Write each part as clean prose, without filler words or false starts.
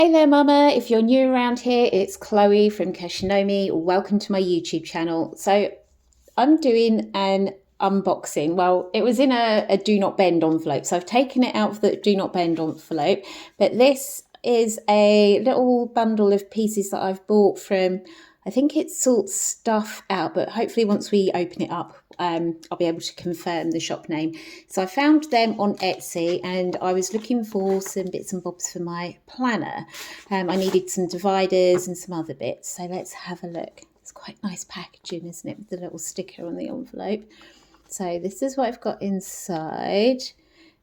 Hey there mama, if you're new around here, it's Chloe from Keshinomi. Welcome to my YouTube channel. So I'm doing an unboxing. Well, it was in a do not bend envelope, so I've taken it out of the do not bend envelope, but this is a little bundle of pieces that I've bought from, I think it's Sort Stuff Out, but hopefully once we open it up, I'll be able to confirm the shop name. So I found them on Etsy and I was looking for some bits and bobs for my planner. I needed some dividers and some other bits, so let's have a look. It's quite nice packaging, isn't it, with the little sticker on the envelope. So this is what I've got inside.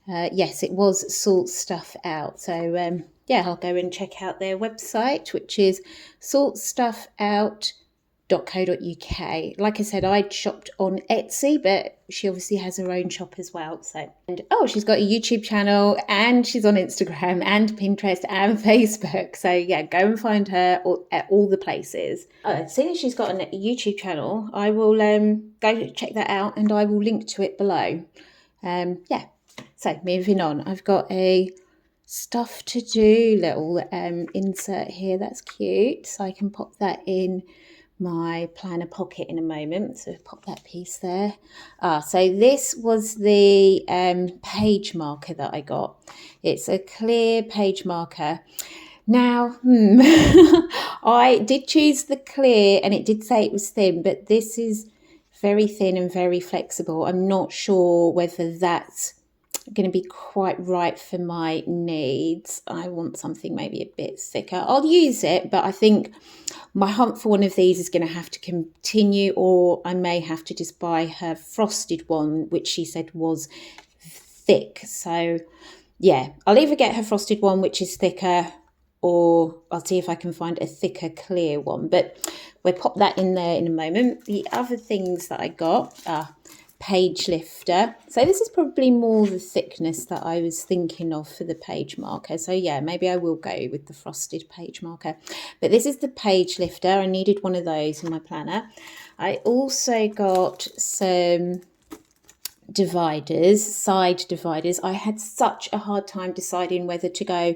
Yes, it was Sort Stuff Out. So yeah, I'll go and check out their website, which is sortstuffout.co.uk. Like I said, I'd shopped on Etsy, but she obviously has her own shop as well. So, and oh, she's got a YouTube channel and she's on Instagram and Pinterest and Facebook. So yeah, go and find her at all the places. As soon as she's got a YouTube channel, I will go check that out and I will link to it below. Yeah. So moving on, I've got a stuff to do little insert here. That's cute. So I can pop that in my planner pocket in a moment. So pop that piece there. So this was the page marker that I got. It's a clear page marker. Now, I did choose the clear and it did say it was thin, but this is very thin and very flexible. I'm not sure whether that's going to be quite right for my needs. I want something maybe a bit thicker. I'll use it, but I think my hunt for one of these is going to have to continue, or I may have to just buy her frosted one, which she said was thick. So yeah, I'll either get her frosted one, which is thicker, or I'll see if I can find a thicker clear one, but we'll pop that in there in a moment. The other things that I got are page lifter. So this is probably more the thickness that I was thinking of for the page marker. So yeah, maybe I will go with the frosted page marker. But this is the page lifter. I needed one of those in my planner. I also got some dividers, side dividers. I had such a hard time deciding whether to go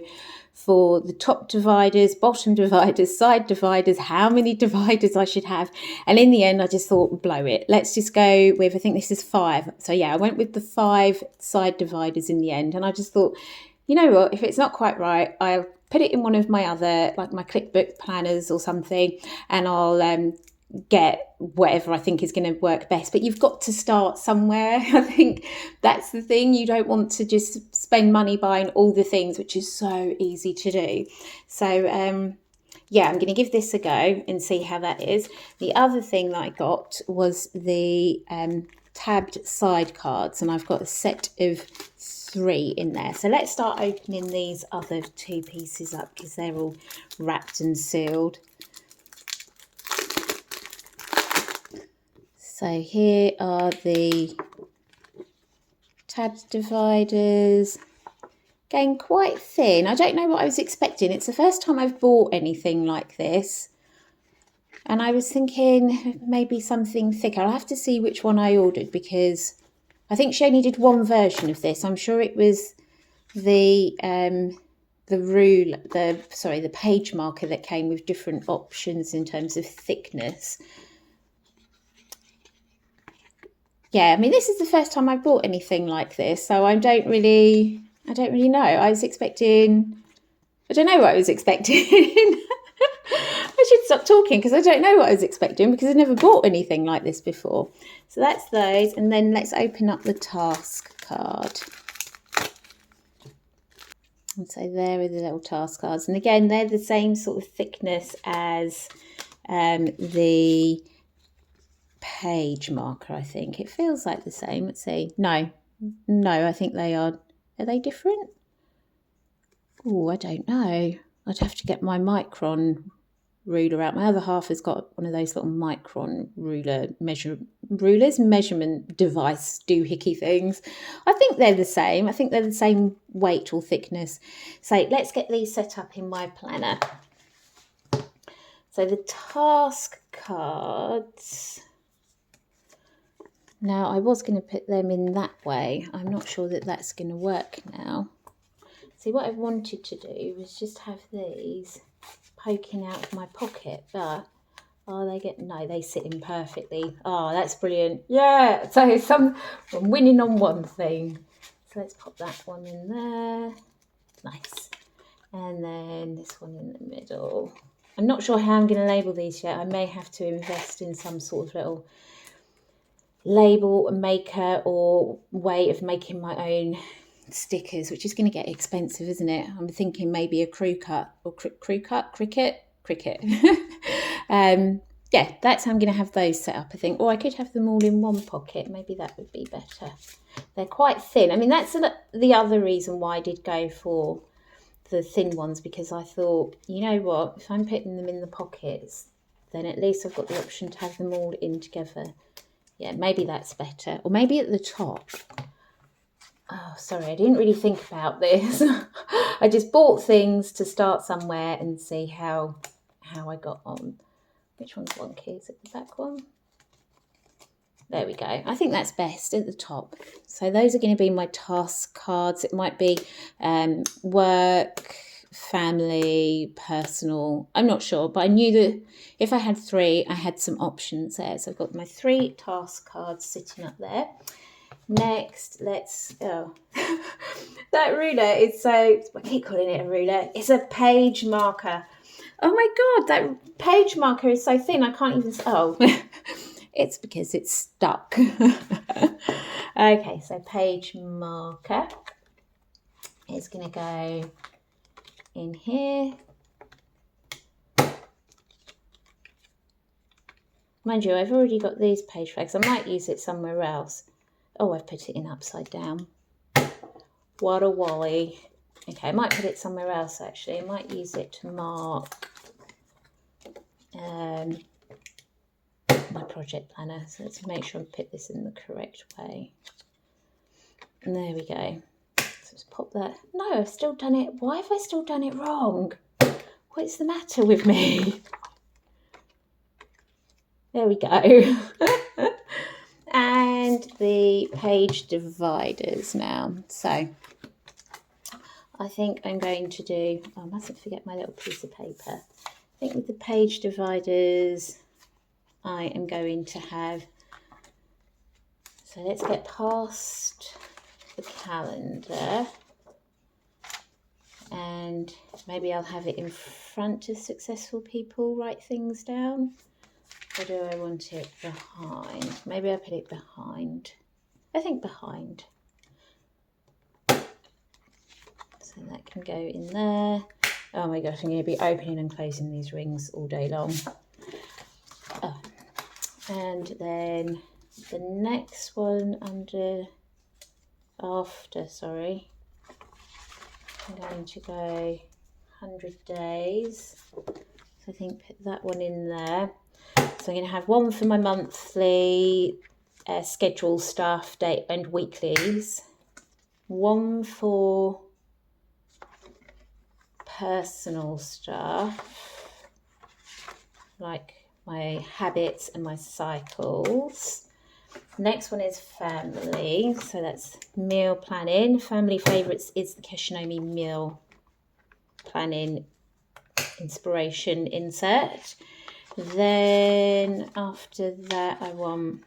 for the top dividers, bottom dividers, side dividers, how many dividers I should have. And in the end, I just thought, blow it. Let's just go with, I think this is 5. So yeah, I went with the 5 side dividers in the end. And I just thought, you know what, if it's not quite right, I'll put it in one of my other, like my clipbook planners or something, and I'll get whatever I think is going to work best. But you've got to start somewhere. I think that's the thing. You don't want to just spend money buying all the things, which is so easy to do. So yeah, I'm going to give this a go and see how that is. The other thing that I got was the tabbed side cards, and I've got a set of 3 in there. So let's start opening these other 2 pieces up because they're all wrapped and sealed. So here are the tabbed dividers. Again, quite thin. I don't know what I was expecting. It's the first time I've bought anything like this. And I was thinking maybe something thicker. I'll have to see which one I ordered because I think she only did one version of this. I'm sure it was the page marker that came with different options in terms of thickness. Yeah, I mean, this is the first time I've bought anything like this, so I don't really know. I don't know what I was expecting. I should stop talking because I don't know what I was expecting because I've never bought anything like this before. So that's those, and then let's open up the task card. And so there are the little task cards, and again, they're the same sort of thickness as the page marker. I think it feels like the same. Let's see. No, I think they are they different? Oh, I don't know. I'd have to get my micron ruler out. My other half has got one of those little micron measurement device doohickey things. I think they're the same. I think they're the same weight or thickness. So let's get these set up in my planner. So the task cards. Now, I was going to put them in that way. I'm not sure that that's going to work now. See, what I wanted to do was just have these poking out of my pocket, but no, they sit in perfectly. Oh, that's brilliant. Yeah, so I'm winning on one thing. So let's pop that one in there. Nice. And then this one in the middle. I'm not sure how I'm going to label these yet. I may have to invest in some sort of little label maker or way of making my own stickers, which is going to get expensive, isn't it? I'm thinking maybe a crew cut or cricket. Yeah, that's how I'm going to have those set up, I think. Or I could have them all in one pocket. Maybe that would be better. They're quite thin. I mean, that's the other reason why I did go for the thin ones, because I thought, you know what, if I'm putting them in the pockets, then at least I've got the option to have them all in together. Yeah, maybe that's better. Or maybe at the top. Oh, sorry, I didn't really think about this. I just bought things to start somewhere and see how I got on. Which one's wonky? Is it the back one? There we go. I think that's best at the top. So those are going to be my task cards. It might be work, family, personal. I'm not sure, but I knew that if I had 3, I had some options there. So I've got my 3 task cards sitting up there. Next, that ruler is I keep calling it a ruler. It's a page marker. Oh my God, that page marker is so thin, I can't even, it's because it's stuck. Okay, so page marker is going to go in here. Mind you, I've already got these page flags. I might use it somewhere else. Oh, I've put it in upside down. What a wally. Okay, I might put it somewhere else actually. I might use it to mark my project planner. So let's make sure I put this in the correct way. And there we go. So let's pop that. No, I've still done it. Why have I still done it wrong? What's the matter with me? There we go. And the page dividers now. So I think I'm going to do, I mustn't forget my little piece of paper. I think with the page dividers, I am going to have, so let's get past the calendar. And maybe I'll have it in front of successful people write things down. Or do I want it behind? Maybe I'll put it behind. I think behind. So that can go in there. Oh my gosh, I'm going to be opening and closing these rings all day long. Oh. And then the next one I'm going to go 100 days. So I think put that one in there. So I'm going to have one for my monthly schedule stuff, date and weeklies. One for personal stuff, like my habits and my cycles. Next one is family. So that's meal planning. Family favourites is the Keshonomi meal planning inspiration insert. Then after that, I want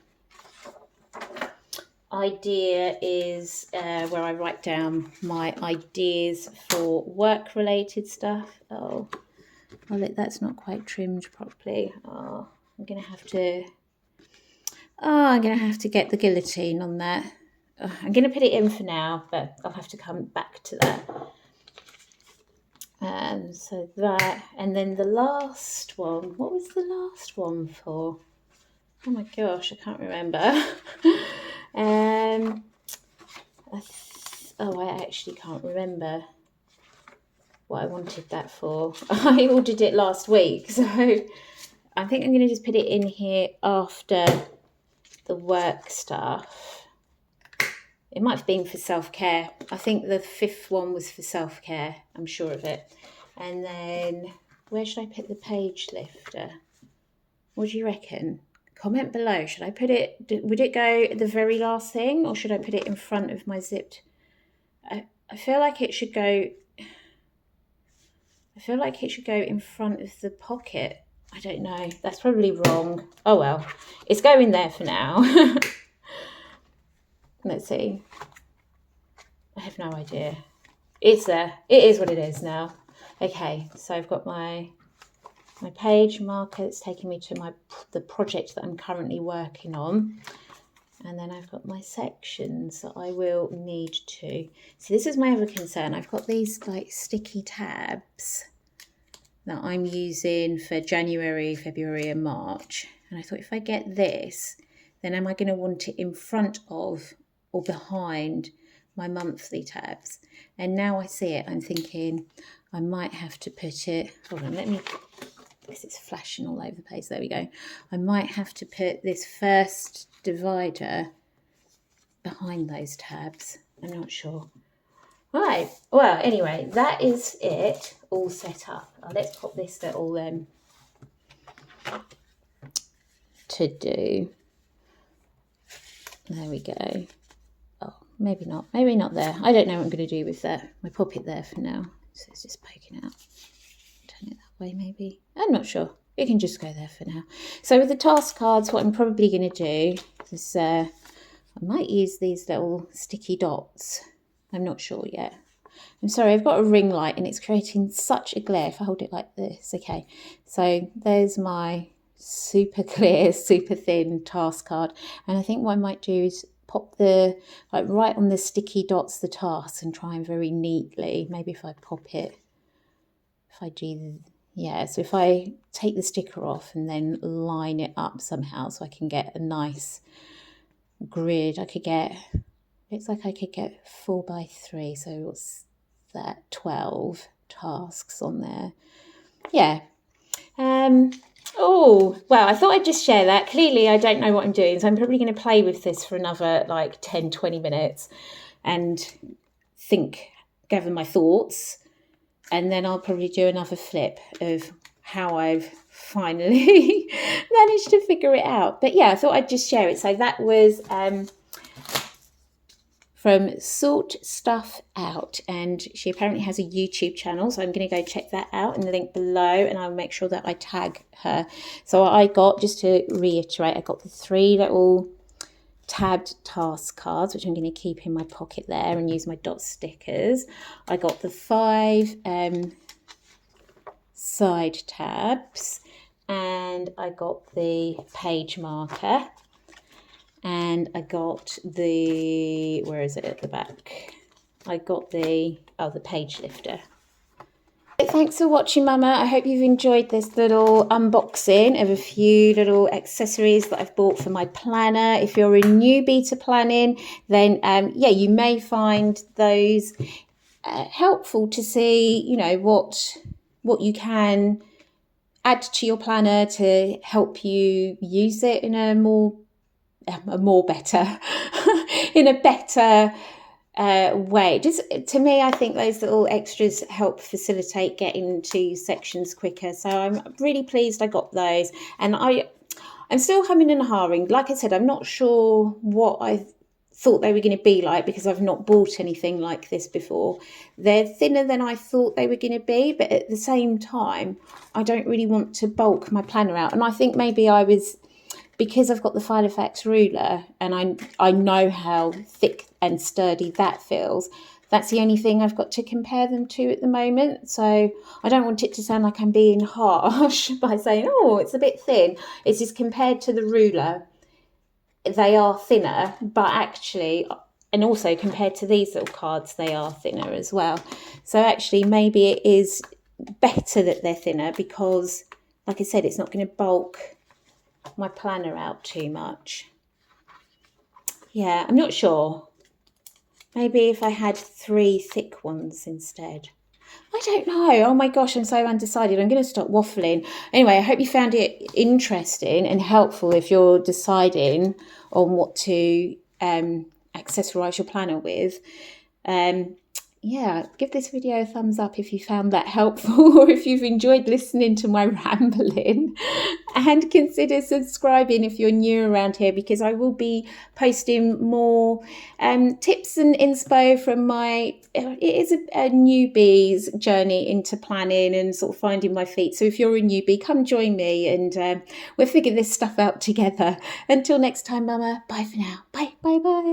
idea is where I write down my ideas for work related stuff. Oh, that's not quite trimmed properly. I'm gonna have to get the guillotine on that. I'm gonna put it in for now, but I'll have to come back to that. So that, and then the last one, what was the last one for? Oh my gosh, I can't remember. I actually can't remember what I wanted that for. I ordered it last week, so I think I'm going to just put it in here after the work stuff. It might have been for self-care. I think the 5th one was for self-care. I'm sure of it. And then where should I put the page lifter? What do you reckon? Comment below. Should I put it, would it go at the very last thing, or should I put it in front of my zipped? I feel like it should go I feel like it should go in front of the pocket. I don't know. That's probably wrong. Oh well, it's going there for now. Let's see. I have no idea. It's there. It is what it is now. Okay, so I've got my page marker. It's taking me to the project that I'm currently working on. And then I've got my sections that I will need to. So this is my other concern. I've got these like sticky tabs that I'm using for January, February and March. And I thought if I get this, then am I going to want it in front of or behind my monthly tabs? And now I see it, I'm thinking I might have to put it, hold on, because it's flashing all over the place. There we go. I might have to put this first divider behind those tabs. I'm not sure. Right, well, anyway, that is it all set up. Let's pop this little to do. There we go. Oh, maybe not there. I don't know what I'm going to do with that. I pop it there for now. So it's just poking out. Turn it that way maybe. I'm not sure. It can just go there for now. So with the task cards, what I'm probably going to do is I might use these little sticky dots. I'm not sure yet. I'm sorry, I've got a ring light and it's creating such a glare if I hold it like this. Okay, so there's my super clear, super thin task card. And I think what I might do is pop the, like right on the sticky dots, the tasks, and try and very neatly, maybe if I pop it, if I do, yeah, so if I take the sticker off and then line it up somehow so I can get a nice grid, I could get, looks like I could get 4x3, so what's that, 12 tasks on there. Yeah. Oh, well, I thought I'd just share that. Clearly, I don't know what I'm doing, so I'm probably going to play with this for another like 10, 20 minutes and gather my thoughts, and then I'll probably do another flip of how I've finally managed to figure it out. But yeah, I thought I'd just share it. So that was from Sort Stuff Out, and she apparently has a YouTube channel, so I'm going to go check that out in the link below, and I'll make sure that I tag her. So I got, just to reiterate, I got the 3 little tabbed task cards, which I'm going to keep in my pocket there and use my dot stickers. I got the 5 side tabs, and I got the page marker. And I got the, where is it at the back? I got the page lifter. Thanks for watching, Mama. I hope you've enjoyed this little unboxing of a few little accessories that I've bought for my planner. If you're a newbie to planning, then yeah, you may find those helpful to see, you know, what you can add to your planner to help you use it in a better way. Just to me, I think those little extras help facilitate getting to sections quicker. So I'm really pleased I got those, and I'm still humming and hawing. Like I said, I'm not sure what I thought they were going to be like because I've not bought anything like this before. They're thinner than I thought they were going to be, but at the same time, I don't really want to bulk my planner out. And I think maybe because I've got the Filofax ruler and I know how thick and sturdy that feels, that's the only thing I've got to compare them to at the moment. So I don't want it to sound like I'm being harsh by saying, oh, it's a bit thin. It's just compared to the ruler, they are thinner, but actually, and also compared to these little cards, they are thinner as well. So actually, maybe it is better that they're thinner because, like I said, it's not going to bulk my planner out too much. Yeah, I'm not sure. Maybe if I had 3 thick ones instead. I don't know. Oh my gosh, I'm so undecided. I'm going to stop waffling. Anyway, I hope you found it interesting and helpful if you're deciding on what to accessorize your planner with. yeah, give this video a thumbs up if you found that helpful or if you've enjoyed listening to my rambling, and consider subscribing if you're new around here, because I will be posting more tips and inspo from it is a newbie's journey into planning and sort of finding my feet. So if you're a newbie, come join me and we'll figure this stuff out together. Until next time, Mama, bye for now. Bye, bye, bye.